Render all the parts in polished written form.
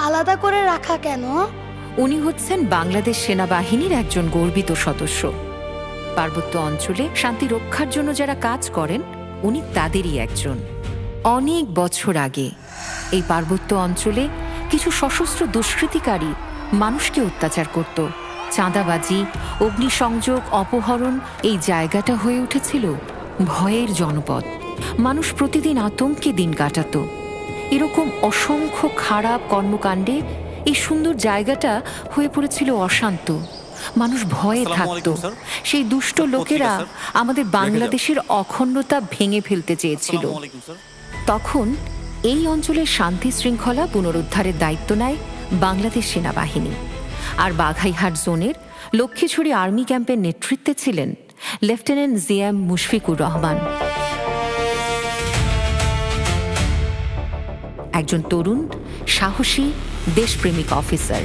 আলাদা করে রাখা কেন? উনি হচ্ছেন বাংলাদেশ সেনাবাহিনীর একজন গর্বিত সদস্য। পার্বত্য অঞ্চলে শান্তি রক্ষার জন্য যারা কাজ করেন, উনি তাদেরই একজন। অনেক বছর আগে এই পার্বত্য অঞ্চলে কিছু সশস্ত্র দুষ্কৃতিকারী মানুষকে অত্যাচার করত। চাঁদাবাজি, অগ্নিসংযোগ, অপহরণ, এই জায়গাটা হয়ে উঠেছিল ভয়ের জনপদ। মানুষ প্রতিদিন আতঙ্কে দিন কাটাত। এরকম অসংখ্য খারাপ কর্মকাণ্ডে এই সুন্দর জায়গাটা হয়ে পড়েছিল অশান্ত। মানুষ ভয়ে থাকত। সেই দুষ্ট লোকেরা আমাদের বাংলাদেশের অখণ্ডতা ভেঙে ফেলতে চেয়েছিল। তখন এই অঞ্চলের শান্তি শৃঙ্খলা পুনরুদ্ধারের দায়িত্ব নেয় বাংলাদেশ সেনাবাহিনী। আর বাঘাইহাট জোনের লক্ষ্মীছড়ি আর্মি ক্যাম্পের নেতৃত্বে ছিলেন লেফটেন্যান্ট জিএম মুশফিকুর রহমান, একজন তরুণ, সাহসী, দেশপ্রেমিক অফিসার।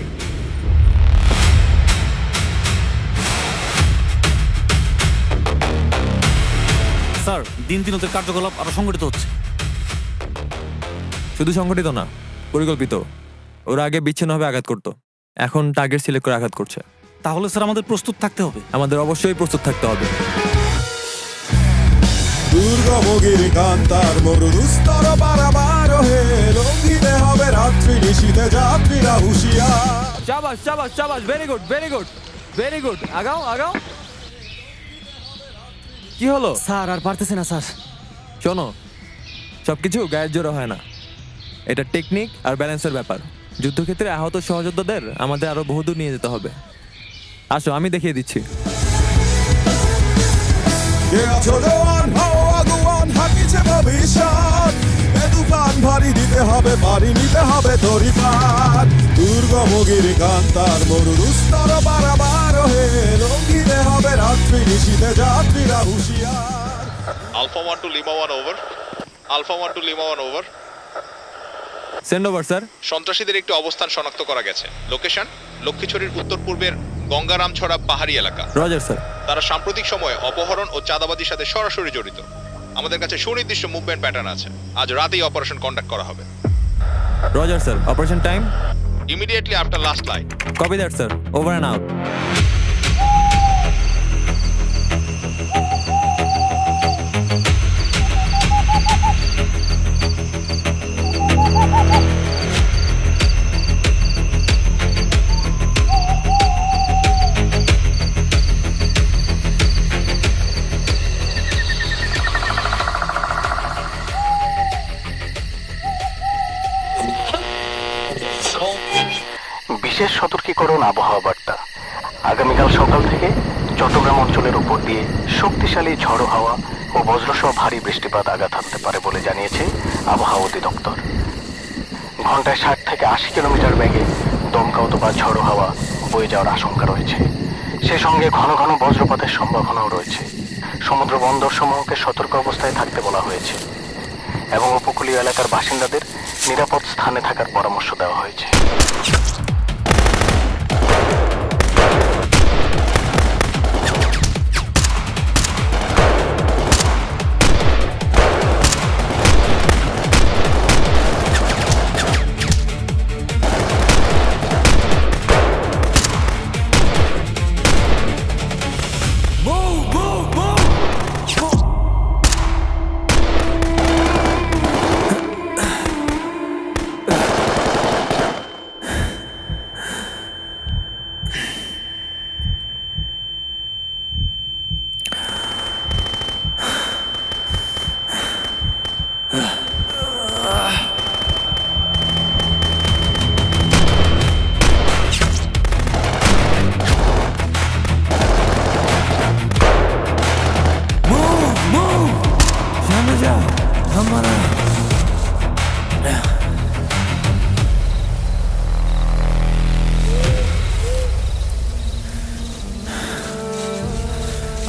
স্যার, দিন দিন ওদের কার্যকলাপ আরো সংগঠিত হচ্ছে। শুধু সংগঠিত না, পরিকল্পিত। ওরা আগে বিচ্ছিন্নভাবে আঘাত করত, এখন টার্গেট সিলেক্ট করে আঘাত করছে। তাহলে স্যার আমাদের প্রস্তুত থাকতে হবে। আমাদের অবশ্যই প্রস্তুত থাকতে হবে। দুর্গমগিরি কান্তার মরুস্তর বারবার হে লঙ্ঘিতে হবে রাত্রি নিশীথে যাত্রীরা হুঁশিয়ার। শাবাশ শাবাশ শাবাশ, very good very good very good. আগাও আগাও। কি হলো স্যার? আর পারতেছে না স্যার। শোনো, সবকিছু গায়ের জোরে হয় না, এটা টেকনিক আর ব্যালেন্সের ব্যাপার। যুদ্ধক্ষেত্রে আহত সহযোদ্ধাদের আমাদের আরো বহুদূর নিয়ে যেতে হবে। আসো, আমি দেখিয়ে দিচ্ছি। কে আছো জওয়ান, হও আগুয়ান, হাকিছে ভবিষ্যৎ। এ তুফান ভারী দিতে হবে, পারি নিতে হবে তরিপার। দুর্গমগিরি কান্তার মরুস্তর বারবার হে লঙ্ঘিতে হবে রাত্রি নিশীথে যাত্রীরা হুঁশিয়ার। Alpha 1 to Lima 1 over. Alpha 1 to Lima 1 over. Send over sir. সন্ত্রাসীদের একটি অবস্থান শনাক্ত করা গেছে। লোকেশন লক্ষ্মীছড়ির উত্তর পূর্বের গঙ্গারামছড়া পাহাড়ি এলাকা। Roger sir. তারা সাম্প্রতিক সময়ে অপহরণ ও চাঁদাবাজির সাথে সরাসরি জড়িত। আমাদের কাছে সুনির্দিষ্ট মুভমেন্ট প্যাটার্ন আছে। আজ রাতেই অপারেশন কন্ডাক্ট করা হবে। Roger sir. Operation time immediately after last light. Copy that sir. Over and out. বিশেষ সতর্কীকরণ আবহাওয়া বার্তা। আগামীকাল সকাল থেকে চট্টগ্রাম অঞ্চলের উপর দিয়ে শক্তিশালী ঝড়ো হাওয়া ও বজ্রসহ ভারী বৃষ্টিপাত আঘাত হানতে পারে বলে জানিয়েছে আবহাওয়া অধিদপ্তর। ঘন্টায় 60 থেকে 80 কিলোমিটার বেগে দমকা অথবা ঝড়ো হাওয়া বয়ে যাওয়ার আশঙ্কা রয়েছে। সে সঙ্গে ঘন ঘন বজ্রপাতের সম্ভাবনাও রয়েছে। সমুদ্র বন্দর সমূহকে সতর্ক অবস্থায় থাকতে বলা হয়েছে এবং উপকূলীয় এলাকার বাসিন্দাদের নিরাপদ স্থানে থাকার পরামর্শ দেওয়া হয়েছে।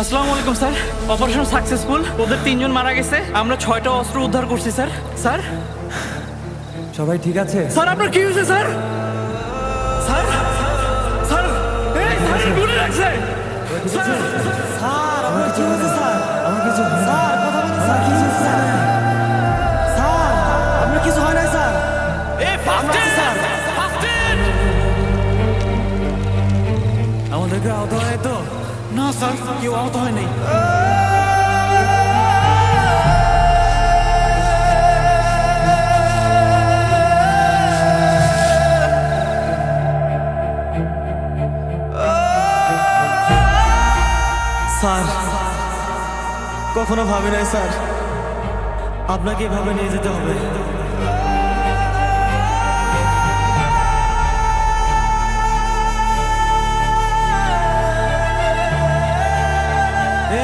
আসসালামু আলাইকুম স্যার। Operation successful. ওদের 3 জন মারা গেছে। আমরা 6টা অস্ত্র উদ্ধার করছি স্যার। স্যার সবাই ঠিক আছে? স্যার আপনার কি হয়েছে স্যার? স্যার স্যার এই স্যার গুলি লাগছে। স্যার স্যার আপনার কি হয়েছে স্যার? আমার কিছু স্যার কথা বলুন স্যার, কি হয়েছে স্যার? স্যার আপনার কিছু হয় না স্যার? এই ফাস্ট স্যার ফাস্ট কেউ আহত হয় তো? না স্যার কেউ আহত হয় নাই। স্যার, কখনো ভাবি নাই স্যার আপনাকে এভাবে নিয়ে যেতে হবে।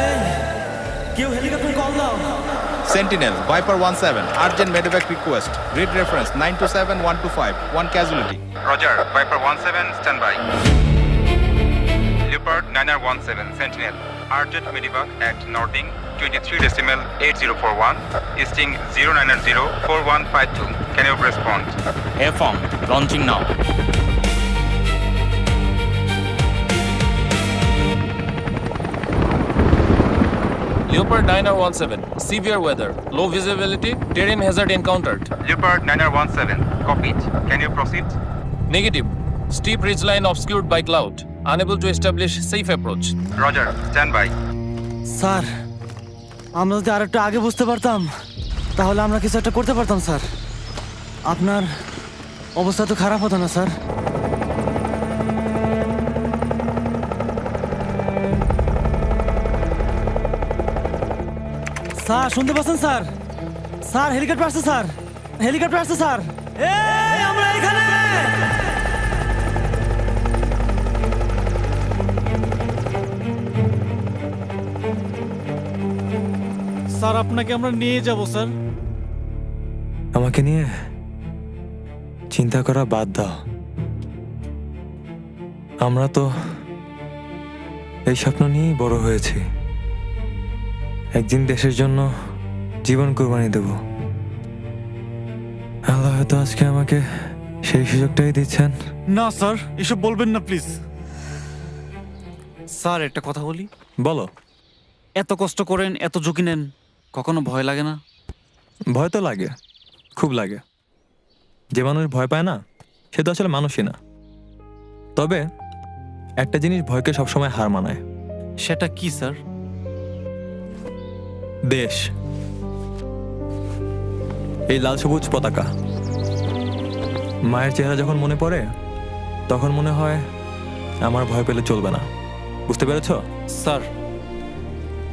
এই, কেউ হেলিকপ্টার কল দাও। Sentinel, Viper 17, urgent medevac request. Grid reference 927125, 1 casualty. Roger, Viper 17, stand by. Leopard 9R17, Sentinel, urgent medevac at Nording, 23.8041, easting 0904152. Can you respond? A-form, launching now. Leopard 9R17, severe weather, low visibility, terrain hazard encountered. Leopard 9R17, copied. Can you proceed? Negative, steep ridgeline obscured by cloud, unable to establish safe approach. Roger, stand by. Sir, আমরা যদি আর একটু আগে বুঝতে পারতাম তাহলে আমরা কিছু একটা করতে পারতাম স্যার। আপনার অবস্থা তো খারাপ হতো না স্যার। স্যার শুনতে পাচ্ছেন স্যার? স্যার হেলিকপ্টার আসছে স্যার, হেলিকপ্টার আসছে স্যার। এই আমরা এখানে। স্যার আপনাকে আমরা নিয়ে যাব স্যার। আমাকে নিয়ে চিন্তা করা বাদ দাও। আমরা তো এই স্বপ্ন নিয়েই বড় হয়েছি। একদিন দেশের জন্য জীবন কোরবানি দেব। আল্লাহ হয়তো আজকে আমাকে সেই সুযোগটাই দিচ্ছেন। না স্যার এসব বলবেন না প্লিজ। স্যার একটা কথা বলি। বলো। এত কষ্ট করেন, এত ঝুঁকি নেন, কখনো ভয় লাগে না? ভয় তো লাগে, খুব লাগে। যে মানুষ ভয় পায় না সে তো আসলে মানুষই না। তবে একটা জিনিস ভয়কে সবসময় হার মানায়। সেটা কি স্যার? দেশ, এই লাল সবুজ পতাকা। মায়ের চেহারা যখন মনে পড়ে তখন মনে হয় আমার ভয় পেলে চলবে না। বুঝতে পেরেছো? স্যার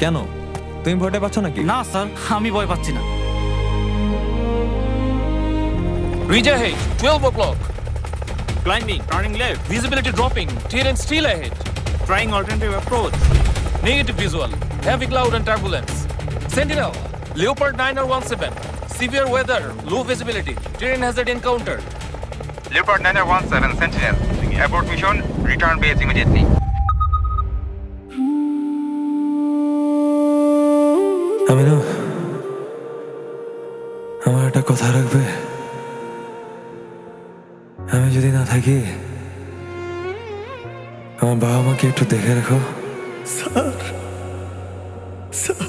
কেন তুমি ভয়টা পাচ্ছ নাকি? না স্যার আমি ভয় পাচ্ছি না। Reach ahead, 12 o'clock. Climbing, turning left, Visibility dropping, terrain still ahead. trying alternative approach. Negative visual, heavy cloud and turbulence. Sentinel, Leopard 9R17, severe weather, low visibility, terrain hazard encountered. Leopard 9R17, Sentinel, abort mission, return base immediately. আমিনু, আমার একটা কথা রাখবে? আমি যদি না থাকি আমার বাবা মাকে একটু দেখে রাখো। স্যার, স্যার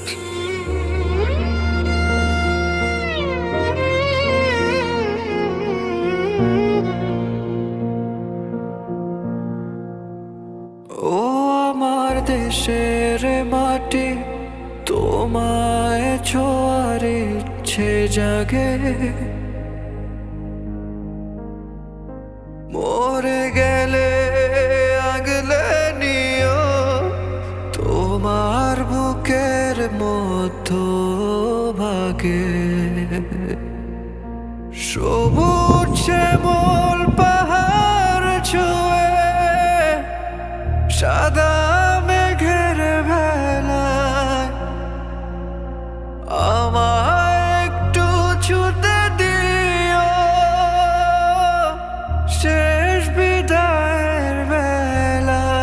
ও আমার দেশের মাটি, তোমায় ছোঁয়ার ইচ্ছে জাগে। মরে গেলে আগলে নিও তোমার বুকের মধ্য ভাগে। সবুজ শ্যামল পাহাড় ছুঁয়ে সাদা মেঘের ভেলায় আমায় একটু ছুতে দিও শেষ বিদায়ের বেলায়।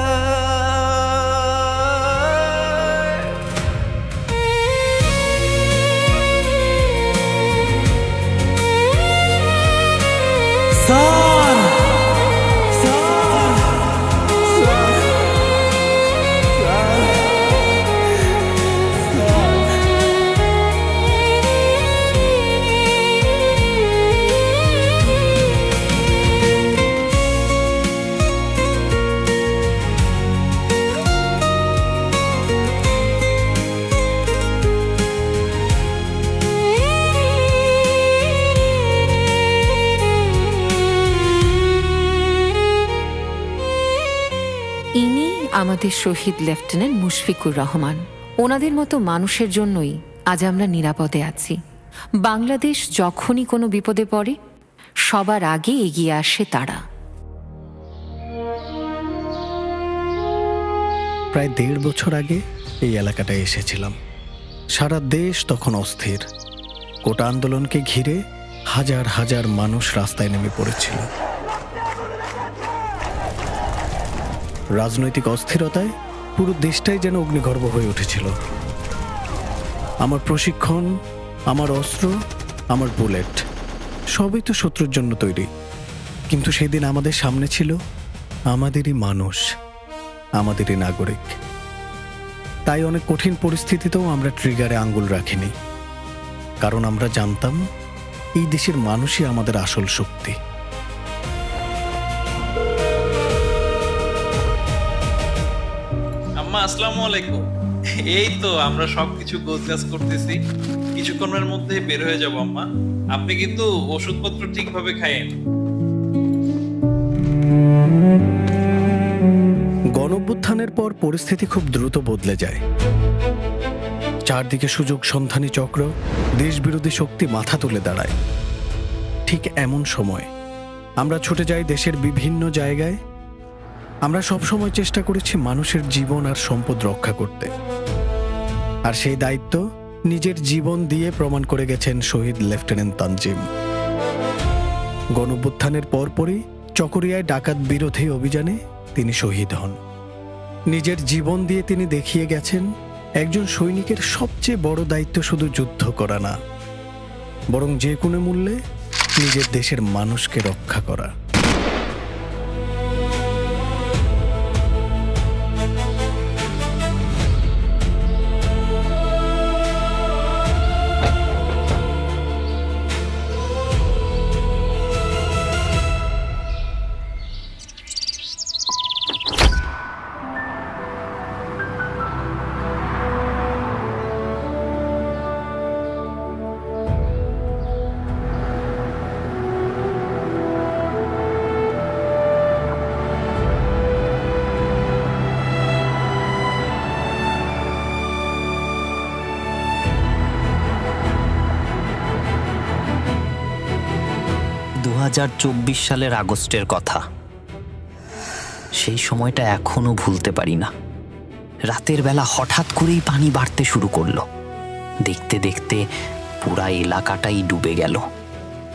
স্যার, স্যার, স্যার ইনি আমাদের শহীদ লেফটেন্যান্ট মুশফিকুর রহমান। ওনাদের মতো মানুষের জন্যই আজ আমরা নিরাপদে আছি। বাংলাদেশ যখনই কোনো বিপদে পড়ে সবার আগে এগিয়ে আসে তারা। প্রায় 1.5 বছর আগে এই এলাকাটায় এসেছিলাম। সারা দেশ তখন অস্থির। কোটা আন্দোলনকে ঘিরে হাজার হাজার মানুষ রাস্তায় নেমে পড়েছিল। রাজনৈতিক অস্থিরতায় পুরো দেশটাই যেন অগ্নিগর্ভ হয়ে উঠেছিল। আমার প্রশিক্ষণ, আমার অস্ত্র, আমার বুলেট সবই তো শত্রুর জন্য তৈরি। কিন্তু সেদিন আমাদের সামনে ছিল আমাদেরই মানুষ, আমাদেরই নাগরিক। তাই অনেক কঠিন পরিস্থিতিতেও আমরা ট্রিগারে আঙ্গুল রাখিনি, কারণ আমরা জানতাম এই দেশের মানুষই আমাদের আসল শক্তি। আম্মা আসসালামু আলাইকুম। এই তো আমরা সবকিছু গোছগাছ করতেছি, কিছুক্ষণের মধ্যেই বের হয়ে যাব আম্মা। আপনি কিন্তু ওষুধপত্র ঠিকভাবে খায়েন। গণঅভ্যুত্থানের পর পরিস্থিতি খুব দ্রুত বদলে যায়। চারদিকে সুযোগ সন্ধানী চক্র, দেশবিরোধী শক্তি মাথা তুলে দাঁড়ায়। ঠিক এমন সময় আমরা ছুটে যাই দেশের বিভিন্ন জায়গায়। আমরা সবসময় চেষ্টা করেছি মানুষের জীবন আর সম্পদ রক্ষা করতে, আর সেই দায়িত্ব নিজের জীবন দিয়ে প্রমাণ করে গেছেন শহীদ লেফটেন্যান্ট তানজিম। গণঅভ্যুত্থানের পরপরই চকরিয়ায় ডাকাত বিরোধী অভিযানে তিনি শহীদ হন। নিজের জীবন দিয়ে তিনি দেখিয়ে গেছেন একজন সৈনিকের সবচেয়ে বড় দায়িত্ব শুধু যুদ্ধ করা না, বরং যে কোনো মূল্যে নিজের দেশের মানুষকে রক্ষা করা। সালের আগস্টের কথা। সেই সময়টা এখনো ভুলতে পারি না। রাতের বেলা হঠাৎ করেই পানি বাড়তে শুরু করলো। দেখতে দেখতে পুরা এলাকাটাই ডুবে গেল।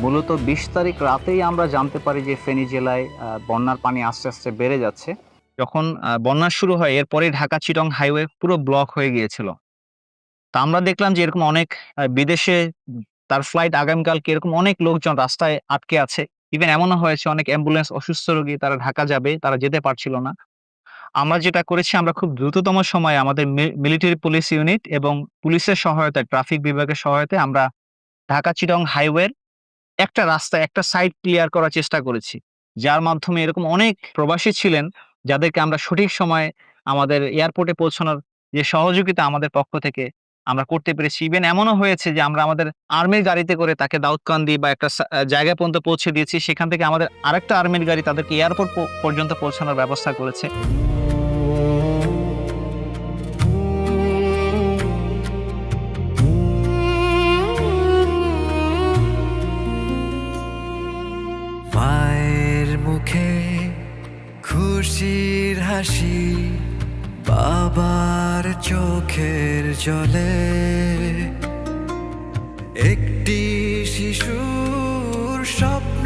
মূলত 20 তারিখ রাতেই আমরা জানতে পারি যে ফেনী জেলায় বন্যার পানি আস্তে আস্তে বেড়ে যাচ্ছে। যখন বন্যা শুরু হয় এরপরে ঢাকা চিটং হাইওয়ে পুরো ব্লক হয়ে গিয়েছিল। তা আমরা দেখলাম যে এরকম অনেক বিদেশে তার ফ্লাইট আগামীকালকে এরকম অনেক লোকজন রাস্তায় আটকে আছে। ইভেন এমনও হয়েছে অনেক অ্যাম্বুলেন্স অসুস্থ রোগী তারা ঢাকা যাবে, তারা যেতে পারছিল না। আমরা যেটা করেছি, আমরা খুব দ্রুততম সময়ে আমাদের মিলিটারি পুলিশ ইউনিট এবং পুলিশের সহায়তায়, ট্রাফিক বিভাগের সহায়তায় আমরা ঢাকা চিটং হাইওয়ের একটা রাস্তা, একটা সাইড ক্লিয়ার করার চেষ্টা করেছি, যার মাধ্যমে এরকম অনেক প্রবাসী ছিলেন যাদেরকে আমরা সঠিক সময়ে আমাদের এয়ারপোর্টে পৌঁছানোর যে সহযোগিতা আমাদের পক্ষ থেকে আমরা করতে পেরেছি। ইভেন এমনও হয়েছে যে আমরা আমাদের আর্মির গাড়িতে করে তাকে দাউদকান্দি বা একটা জায়গা পর্যন্ত পৌঁছে দিয়েছি। সেখান থেকে আমাদের আরেকটা আর্মির গাড়ি তাদেরকে এয়ারপোর্ট পর্যন্ত পৌঁছানোর ব্যবস্থা করেছে। মায়ের মুখে খুশির হাসি, বাবার চোখের জলে একটি শিশুর স্বপ্ন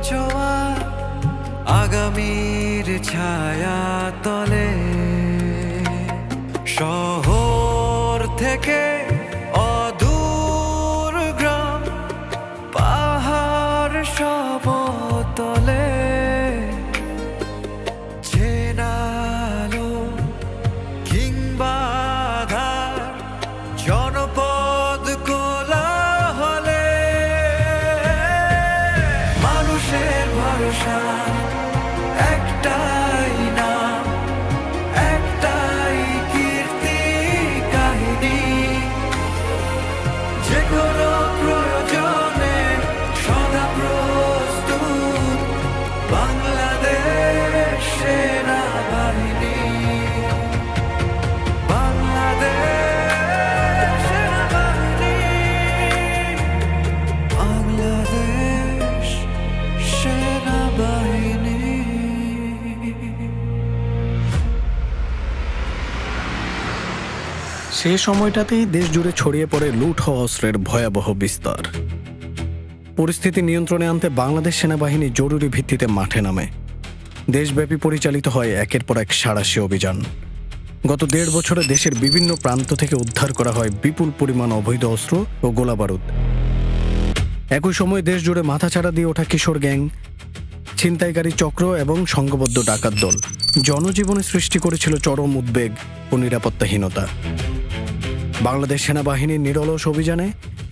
ছোঁয়া আগামীর ছায়া তলে। শহর থেকে অদূর গ্রাম, পাহাড় সমতলে জনপদ কোলাহলে মানুষের ভরসা একটাই নাম, একটাই কীর্তি, সে সময়টাতেই দেশ জুড়ে ছড়িয়ে পড়ে লুট হওয়া অস্ত্রের ভয়াবহ বিস্তার। পরিস্থিতি নিয়ন্ত্রণে আনতে বাংলাদেশ সেনাবাহিনী জরুরি ভিত্তিতে মাঠে নামে। দেশব্যাপী পরিচালিত হয় একের পর এক সাঁড়াশি অভিযান। গত 1.5 বছরে দেশের বিভিন্ন প্রান্ত থেকে উদ্ধার করা হয় বিপুল পরিমাণ অবৈধ অস্ত্র ও গোলাবারুদ। একই সময় দেশ জুড়ে মাথাচাড়া দিয়ে ওঠা কিশোর গ্যাং, ছিনতাইকারী চক্র এবং সংঘবদ্ধ ডাকাত দল জনজীবনে সৃষ্টি করেছিল চরম উদ্বেগ ও নিরাপত্তাহীনতা। বাংলাদেশ সেনাবাহিনীর নিরলস অভিযানে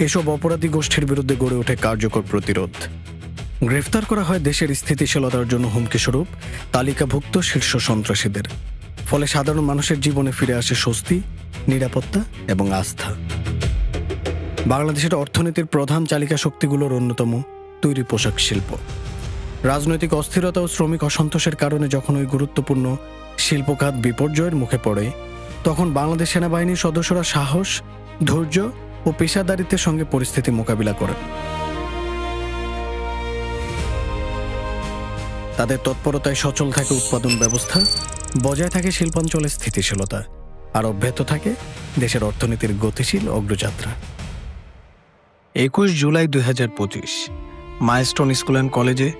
এসব অপরাধী গোষ্ঠীর বিরুদ্ধে গড়ে ওঠে কার্যকর প্রতিরোধ। গ্রেফতার করা হয় দেশের স্থিতিশীলতার জন্য হুমকিস্বরূপ তালিকাভুক্ত শীর্ষ সন্ত্রাসীদের। ফলে সাধারণ মানুষের জীবনে ফিরে আসে স্বস্তি, নিরাপত্তা এবং আস্থা। বাংলাদেশের অর্থনীতির প্রধান চালিকা শক্তিগুলোর অন্যতম তৈরি পোশাক শিল্প। রাজনৈতিক অস্থিরতা ও শ্রমিক অসন্তোষের কারণে যখন ওই গুরুত্বপূর্ণ শিল্পখাত বিপর্যয়ের মুখে পড়ে, তখন বাংলাদেশ সেনাবাহিনীর সদস্যরা সাহস, ধৈর্য ও পেশাদারিত্বের সঙ্গে পরিস্থিতি মোকাবিলা করেন। তাদের তৎপরতায় সচল থাকে উৎপাদন ব্যবস্থা, বজায় থাকে শিল্পাঞ্চলের স্থিতিশীলতা, আর অব্যাহত থাকে দেশের অর্থনীতির গতিশীল অগ্রযাত্রা। 21 জুলাই 2025 মাইলস্টোন স্কুল অ্যান্ড কলেজে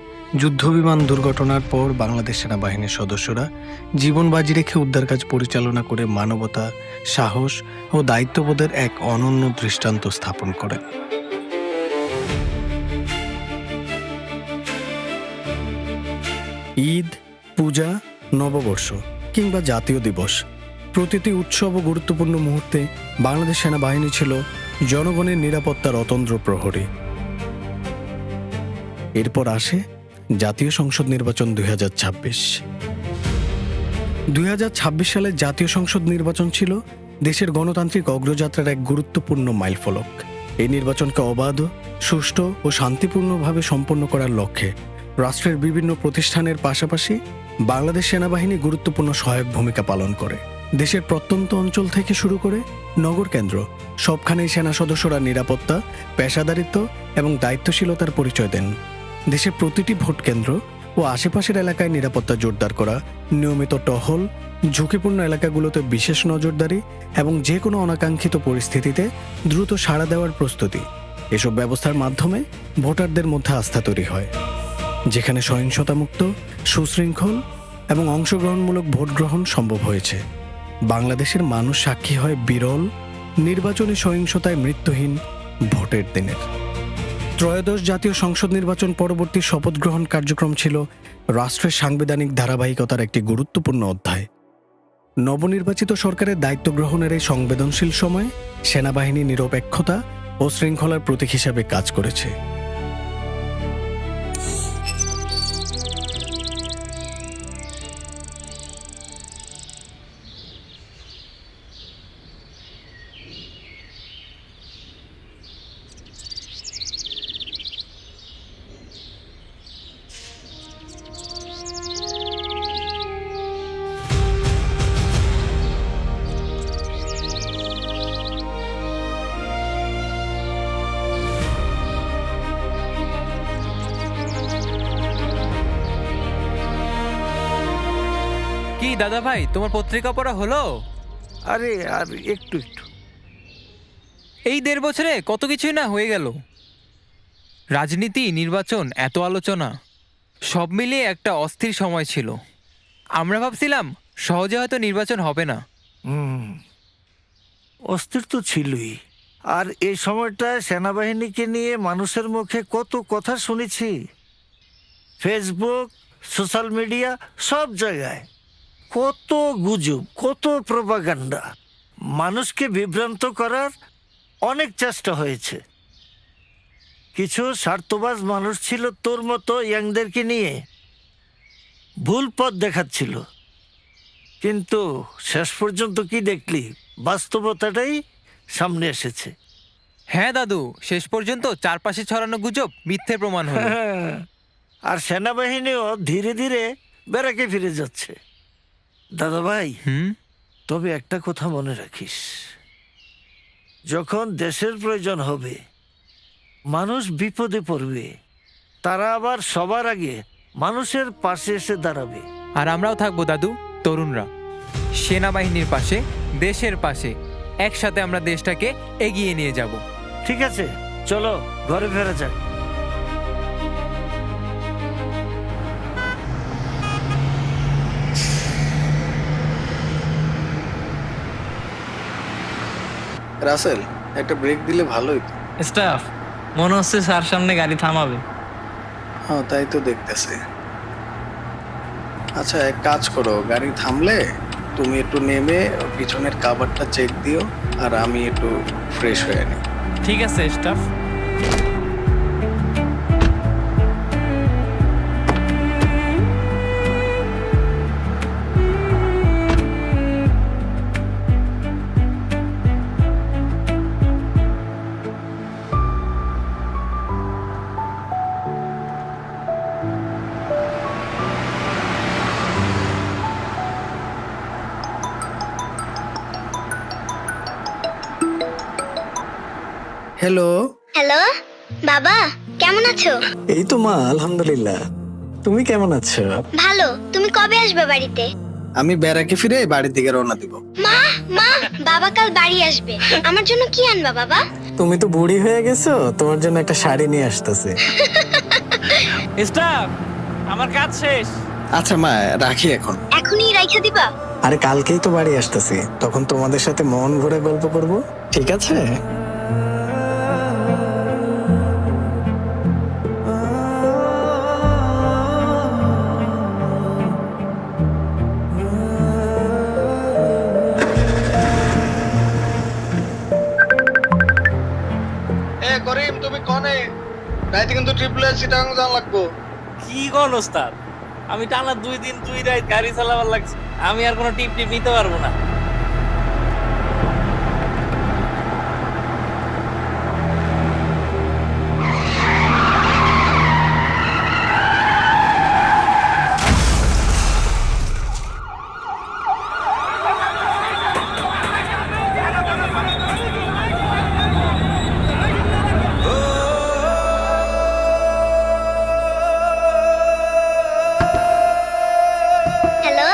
যুদ্ধবিমান দুর্ঘটনার পর বাংলাদেশ সেনাবাহিনীর সদস্যরা জীবন বাজি রেখে উদ্ধার কাজ পরিচালনা করে মানবতা, সাহস ও দায়িত্ববোধের এক অনন্য দৃষ্টান্ত স্থাপন করেন। ঈদ, পূজা, নববর্ষ কিংবা জাতীয় দিবস, প্রতিটি উৎসব ও গুরুত্বপূর্ণ মুহূর্তে বাংলাদেশ সেনাবাহিনী ছিল জনগণের নিরাপত্তার অতন্দ্র প্রহরী। এরপর আসে জাতীয় সংসদ নির্বাচন 2026। 2026 সালে জাতীয় সংসদ নির্বাচন ছিল দেশের গণতান্ত্রিক অগ্রযাত্রার এক গুরুত্বপূর্ণ মাইলফলক। এই নির্বাচনকে অবাধ, সুষ্ঠু ও শান্তিপূর্ণভাবে সম্পন্ন করার লক্ষ্যে রাষ্ট্রের বিভিন্ন প্রতিষ্ঠানের পাশাপাশি বাংলাদেশ সেনাবাহিনী গুরুত্বপূর্ণ সহায়ক ভূমিকা পালন করে। দেশের প্রত্যন্ত অঞ্চল থেকে শুরু করে নগর কেন্দ্র সবখানেই সেনা সদস্যরা নিরাপত্তা, পেশাদারিত্ব এবং দায়িত্বশীলতার পরিচয় দেন। দেশের প্রতিটি ভোট কেন্দ্র ও আশেপাশের এলাকায় নিরাপত্তা জোরদার করা, নিয়মিত টহল, ঝুঁকিপূর্ণ এলাকাগুলোতে বিশেষ নজরদারি এবং যে কোনো অনাকাঙ্ক্ষিত পরিস্থিতিতে দ্রুত সাড়া দেওয়ার প্রস্তুতি, এসব ব্যবস্থার মাধ্যমে ভোটারদের মধ্যে আস্থা তৈরি হয়। যেখানে সহিংসতামুক্ত, সুশৃঙ্খল এবং অংশগ্রহণমূলক ভোট গ্রহণ সম্ভব হয়েছে, বাংলাদেশের মানুষ সাক্ষী হয় বিরল নির্বাচনী সহিংসতায় মৃত্যুহীন ভোটের দিনের। ত্রয়োদশ জাতীয় সংসদ নির্বাচন পরবর্তী শপথ গ্রহণ কার্যক্রম ছিল রাষ্ট্রের সাংবিধানিক ধারাবাহিকতার একটি গুরুত্বপূর্ণ অধ্যায়। নবনির্বাচিত সরকারের দায়িত্ব গ্রহণের এই সংবেদনশীল সময়ে সেনাবাহিনী নিরপেক্ষতা ও শৃঙ্খলার প্রতীক হিসাবে কাজ করেছে। কি দাদা ভাই, তোমার পত্রিকা পড়া হলো? আরে আর একটু একটু। এই 1.5 বছরে কত কিছুই না হয়ে গেল। রাজনীতি, নির্বাচন, এত আলোচনা, সব মিলিয়ে একটা অস্থির সময় ছিল। আমরা ভাবছিলাম সহজে হয়তো নির্বাচন হবে না। অস্থির তো ছিলই। আর এই সময়টা সেনাবাহিনীকে নিয়ে মানুষের মুখে কত কথা শুনেছি, ফেসবুক, সোশ্যাল মিডিয়া, সব জায়গায় কত গুজব, কত প্রপাগান্ডা। মানুষকে বিভ্রান্ত করার অনেক চেষ্টা হয়েছে। কিছু স্বার্থবাজ মানুষ ছিল তোর মতো ইয়াংদেরকে নিয়ে ভুল পথ দেখাচ্ছিল, কিন্তু শেষ পর্যন্ত কি দেখলি? বাস্তবতাটাই সামনে এসেছে। হ্যাঁ দাদু, শেষ পর্যন্ত চারপাশে ছড়ানো গুজব মিথ্যে প্রমাণ হলো। আর সেনাবাহিনীও ধীরে ধীরে ব্যারাকে ফিরে যাচ্ছে। দাদা ভাই, তবে একটা কথা মনে রাখিস, যখন দেশের প্রয়োজন হবে, মানুষ বিপদে পড়বে, তারা আবার সবার আগে মানুষের পাশে এসে দাঁড়াবে। আর আমরাও থাকবো দাদু, তরুণরা, সেনাবাহিনীর পাশে, দেশের পাশে, একসাথে আমরা দেশটাকে এগিয়ে নিয়ে যাব। ঠিক আছে, চলো ঘরে ফেরা যাক। রাসেল, একটা ব্রেক দিলে ভালোই। স্টাফ, মনে হচ্ছে স্যার সামনে গাড়ি থামাবে। হ্যাঁ, তাই তো দেখতেছে। আচ্ছা, এক কাজ করো, গাড়ি থামলে তুমি একটু নেমে পিছনের কাভারটা চেক দিও, আর আমি একটু ফ্রেশ হয়ে নিই। ঠিক আছে স্টাফ। হ্যালো। হ্যালো বাবা, কেমন আছো? এই তো মা, আলহামদুলিল্লাহ। তুমি কেমন আছো? ভালো। তুমি কবে আসবে বাড়িতে? আমি ব্যারাকে ফিরে বাড়ির দিকে রওনা দিব। মা মা, বাবা কাল বাড়ি আসবে। আমার জন্য কি আনবা বাবা? তুমি তো বুড়ি হয়ে গেছো, তোমার জন্য একটা শাড়ি নিয়ে আসতেছে। স্টাফ, আমার কাজ শেষ। আচ্ছা মা, রাখি এখন। এখনই রাইখা দিবা? আরে কালকেই তো বাড়ি আসতেছি, তখন তোমাদের সাথে মন ভরে গল্প করব, ঠিক আছে? করিম, তুমি কনে? রাইতে কিন্তু ট্রিপল এ চিটাগাং যাওয়া লাগবো। কি কোন ওস্তাদ, আমি টানা 2 দিন 2 রাত গাড়ি চালাবার লাগছে। আমি আর কোনো টিপ নিতে পারবো না। হ্যালো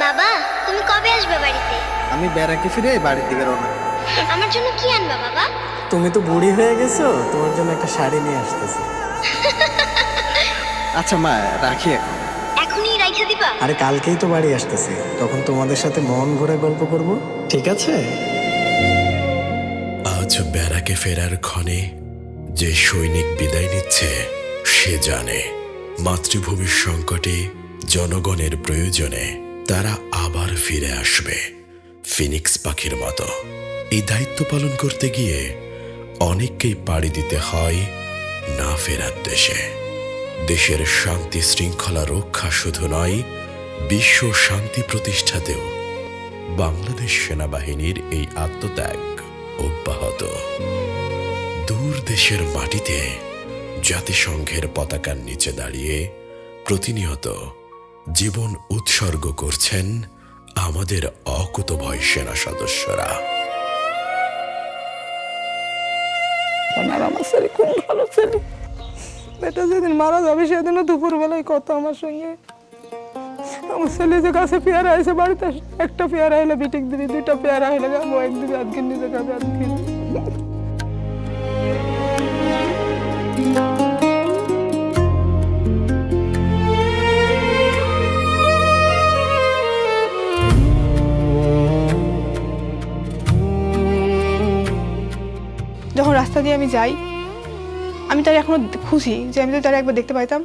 বাবা, তুমি কবে আসবে বাড়িতে? আমি ব্যারাকে ফিরে বাড়ির দিকে রওনা দিব। আমার জন্য কি আনবা বাবা? তুমি তো বুড়ি হয়ে গেছো, তোমার জন্য একটা শাড়ি নিয়ে আসতেছে। আচ্ছা মা, রাখি এখন। এখনই রাইখা দিবা? আরে কালকেই তো বাড়ি আসতেছি, তখন তোমাদের সাথে মন ভরে গল্প করব, ঠিক আছে? আজ ব্যারাকে ফেরার ক্ষণে যে সৈনিক বিদায় নিচ্ছে, সে জানে মাতৃভূমির সংকটে, জনগণের প্রয়োজনে তারা আবার ফিরে আসবে ফিনিক্স পাখির মতো। এই দায়িত্ব পালন করতে গিয়ে অনেককেই পাড়ি দিতে হয় না ফেরার দেশে। দেশের শান্তি শৃঙ্খলা রক্ষা শুধু নয়, বিশ্ব শান্তি প্রতিষ্ঠাতেও বাংলাদেশ সেনাবাহিনীর এই আত্মত্যাগ অব্যাহত। দূর দেশের মাটিতে জাতিসংঘের পতাকার নিচে দাঁড়িয়ে প্রতিনিয়ত জীবন উৎসর্গ করছেন আমাদের অকুতভয় সেনা সদস্যরা। আমার ছেলে খুব ভালো ছেলে। বেটা যেদিন মারা যাবে সেদিনও দুপুরবেলায় কথা আমার সঙ্গে। আমার ছেলে যে কাছে পেয়ারা আছে, বাড়িতে একটা পেয়ারা হলে বিটিক দিবি, 2টা পেয়ারা হলে গাবো, একদিকে আধদিন নিজে খাবে, আধদিন যখন রাস্তা দিয়ে আমি যাই, আমি তার এখনো খুশি যে আমি যদি তারা একবার দেখতে পাইতাম।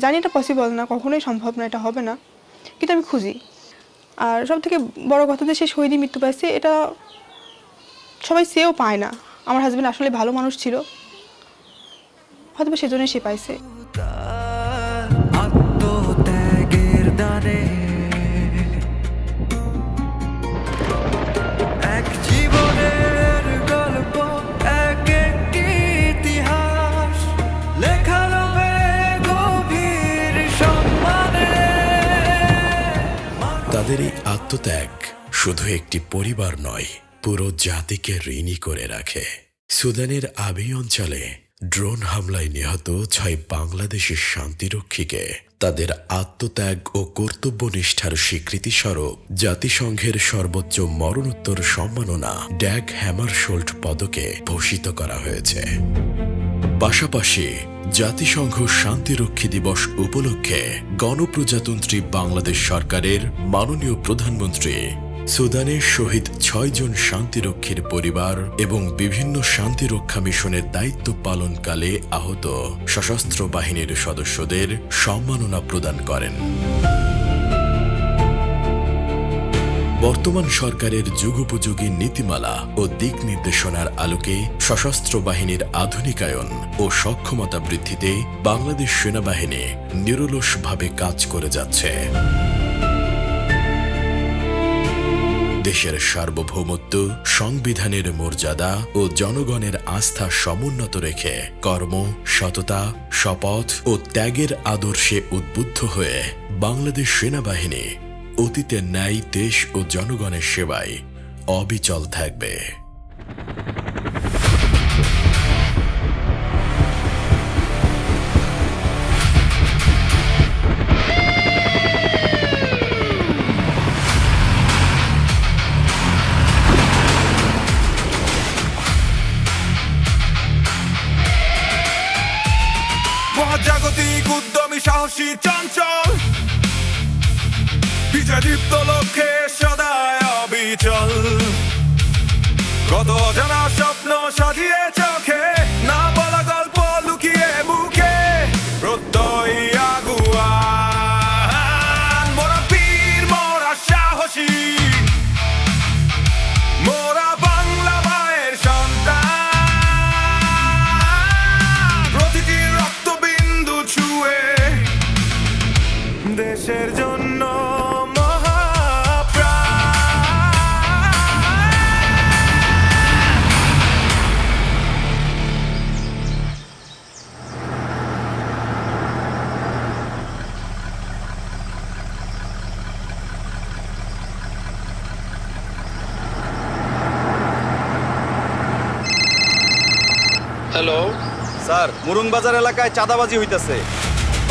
জানি এটা পসিবল না, কখনোই সম্ভব না, এটা হবে না, কিন্তু আমি খুশি। আর সব থেকে বড় কথা যে সে শহীদই মৃত্যু পাইছে, এটা সবাই সেও পায় না। আমার হাজব্যান্ড আসলে ভালো মানুষ ছিল, হয়তো বা সেজন্যই সে পাইছে। আত্মত্যাগের দানে এক জীবনের গল্প, এক একটি ইতিহাস লেখার গভীর সম্মানে। তাদের এই আত্মত্যাগ শুধু একটি পরিবার নয়, পুরো জাতিকে ঋণী করে রাখে। সুদানের আবি অঞ্চলে ড্রোন হামলায় নিহত 6 বাংলাদেশের শান্তিরক্ষীকে তাদের আত্মত্যাগ ও কর্তব্যনিষ্ঠার স্বীকৃতি স্বরূপ জাতিসংঘের সর্বোচ্চ মরণোত্তর সম্মাননা ড্যাগ হ্যামারশোল্ড পদকে ভূষিত করা হয়েছে। পাশাপাশি জাতিসংঘ শান্তিরক্ষী দিবস উপলক্ষে গণপ্রজাতন্ত্রী বাংলাদেশ সরকারের মাননীয় প্রধানমন্ত্রী সুদানের শহীদ 6 জন শান্তিরক্ষীর পরিবার এবং বিভিন্ন শান্তিরক্ষা মিশনের দায়িত্ব পালনকালে আহত সশস্ত্র বাহিনীর সদস্যদের সম্মাননা প্রদান করেন। বর্তমান সরকারের যুগোপযোগী নীতিমালা ও দিক নির্দেশনার আলোকে সশস্ত্র বাহিনীর আধুনিকায়ন ও সক্ষমতা বৃদ্ধিতে বাংলাদেশ সেনাবাহিনী নিরলসভাবে কাজ করে যাচ্ছে। দেশের সার্বভৌমত্ব, সংবিধানের মর্যাদা ও জনগণের আস্থা সমুন্নত রেখে কর্ম, সততা, শপথ ও ত্যাগের আদর্শে উদ্বুদ্ধ হয়ে বাংলাদেশ সেনাবাহিনী অতীতের ন্যায় দেশ ও জনগণের সেবায় অবিচল থাকবে। মহাজাগতিক উদ্যমী সাহসী চঞ্চল বিজয়দীপ্ত লক্ষ্যে সদায় অবিচল, কত অজানা স্বপ্ন সাজিয়ে চোখে, না বলা গল্প লুকিয়ে বুকে, প্রত্যয় আগুয়ান। মোরা বীর, মোরা সাহসী, মোরা বাংলা মায়ের সন্তান, প্রতিটি রক্তবিন্দু ছুঁয়ে দেশের জন্য হ্যালো স্যার, মুরুং বাজার এলাকায় চাঁদাবাজি হইতেছে।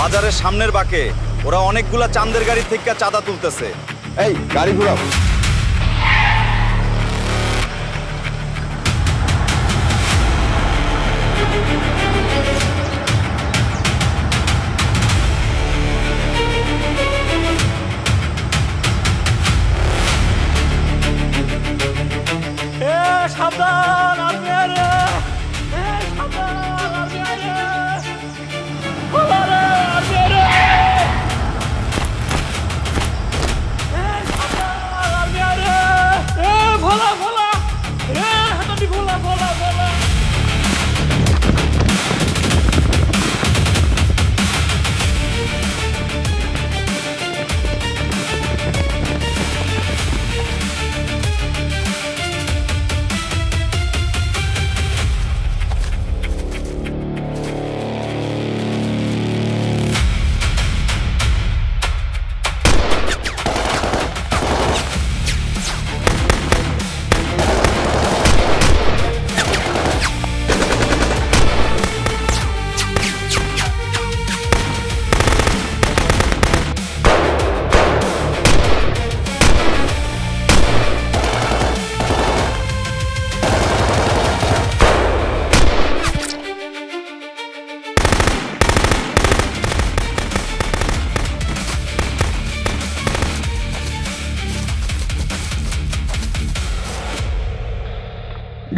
বাজারের সামনের বাঁকে ওরা অনেকগুলা চাঁদের গাড়ি থেকে চাঁদা তুলতেছে। এই গাড়ি ঘুরাও। সাবধান, আসবে রে। সাবধান, আসবে রে। ভোলা রে, আসবে রে। সাবধান, আসবে রে। ভোলা, ভোলা। হাতাটি ভোলা, ভোলা, ভোলা।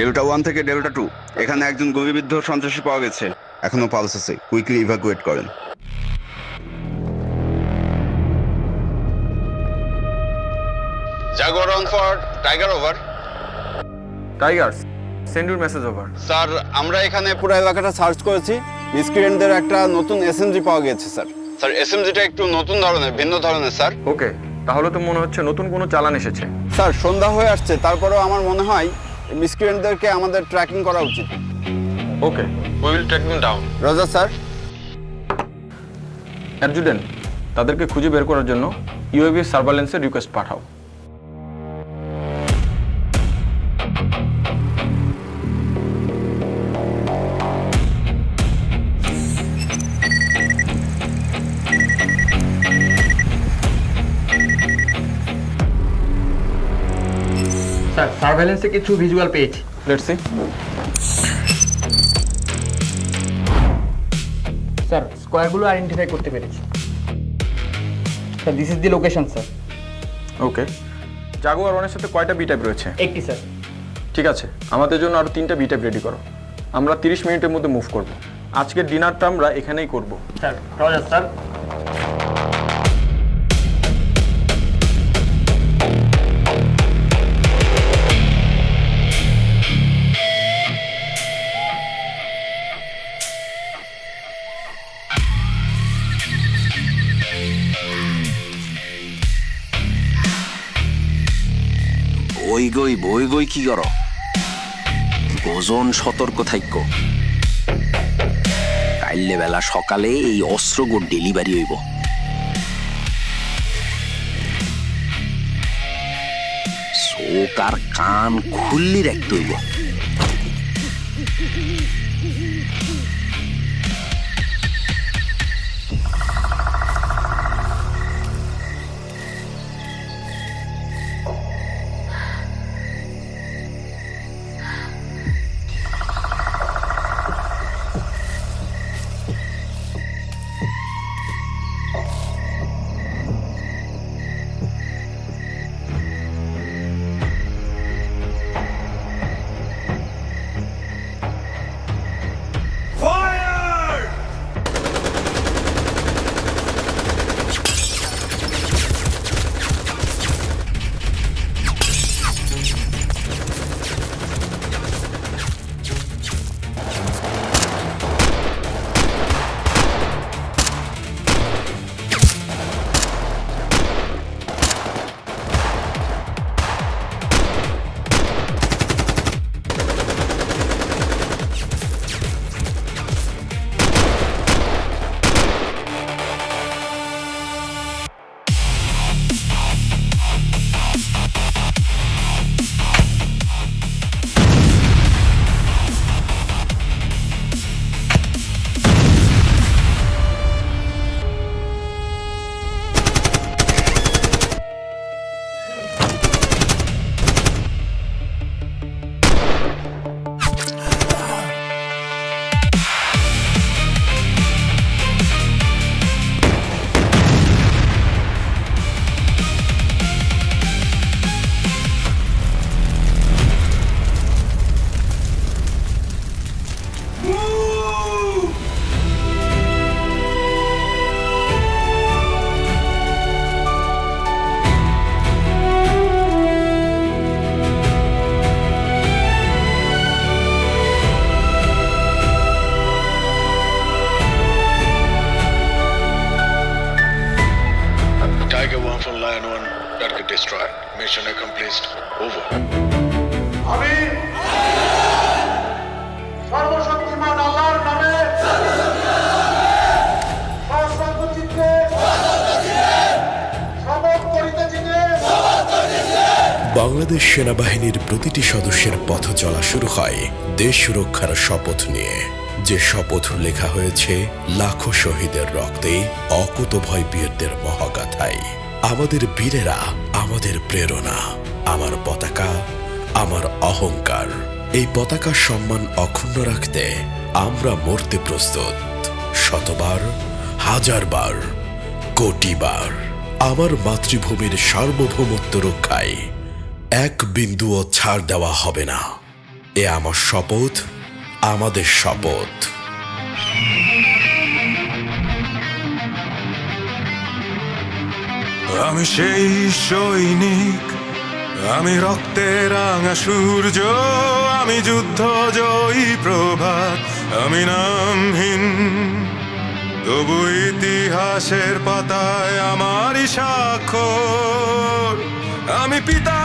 ডেল্টা 1 থেকে ডেল্টা 2, এখানে একজন গুলিবিদ্ধ সন্ত্রাসী পাওয়া গেছে। এখনো পালস আছে, কুইকলি ইভাকুয়েট করেন। Jaguar on for tiger over. Tiger, send your message over. Sir, আমরা এখানে পুরো এলাকাটা সার্চ করেছি। মিসক্রিয়েন্টদের একটা নতুন এসএমজি পাওয়া গেছে স্যার। স্যার, এসএমজিটা একটু নতুন ধরনের, ভিন্ন ধরনের স্যার। ওকে, তাহলে তো মনে হচ্ছে নতুন কোনো চালান এসেছে। স্যার, সন্ধ্যা হয়ে আসছে, তারপরেও আমার মনে হয় মিসক্রিয়েন্টদেরকে আমাদের ট্র্যাকিং করা উচিত। Okay, we will track them down. Roger sir. Adjutant, তাদেরকে খুঁজে বের করার জন্য ইউএভি সার্ভেলেন্সের রিকোয়েস্ট পাঠাও। স্যার সার্ভেলেন্সে কিছু ভিজুয়াল পেয়েছি। Let's see. স্যার স্কোয়ারগুলো আইডেন্টিফাই করতে পেরেছি। Sir this is the location sir. Okay, jaguar 1-এর সাথে কয়টা বি টাইপ রয়েছে? একটি স্যার। ঠিক আছে, আমাদের জন্য আরো 3টা বি টাইপ রেডি করো। আমরা 30 মিনিটের মধ্যে মুভ করব। আজকের ডিনারটা আমরা এখানেই করব। Sir Roger sir. ওই গই বই গই কি কর? ওজন সতর্ক থাইক। কাইলে বেলা সকালে এই অস্ত্রগুলো ডেলিভারি হইব। চোখ আর কান খুললি রাখতে হইব। destroyed. Mission accomplished. Over. আমি সর্বশক্তিমান আল্লাহর নামে সশ্রদ্ধচিত্তে শপথ করিতেছি যে বাংলাদেশ সেনাবাহিনীর প্রতিটি সদস্যের পথ চলা শুরু হয় দেশ সুরক্ষার শপথ নিয়ে, যে শপথ লেখা হয়েছে লাখো শহীদের রক্তে, অকুতভয় বীরদের মহাগাথায়। আমাদের বীরেরা আমাদের প্রেরণা, আমার পতাকা আমার অহংকার। এই পতাকার সম্মান অক্ষুণ্ণ রাখতে আমরা মরতে প্রস্তুত, শতবার, হাজারবার, কোটিবার। আমার মাতৃভূমির সার্বভৌমত্ব রক্ষায় এক বিন্দুও ছাড় দেওয়া হবে না। এ আমার শপথ, আমাদের শপথ। আমি সেই সৈনিক, আমি রক্তে রাঙা সূর্য, আমি যুদ্ধ জয়ী প্রভাত, আমি নামহীন তবু ইতিহাসের পাতায় আমারই স্বাক্ষর। আমি পিতা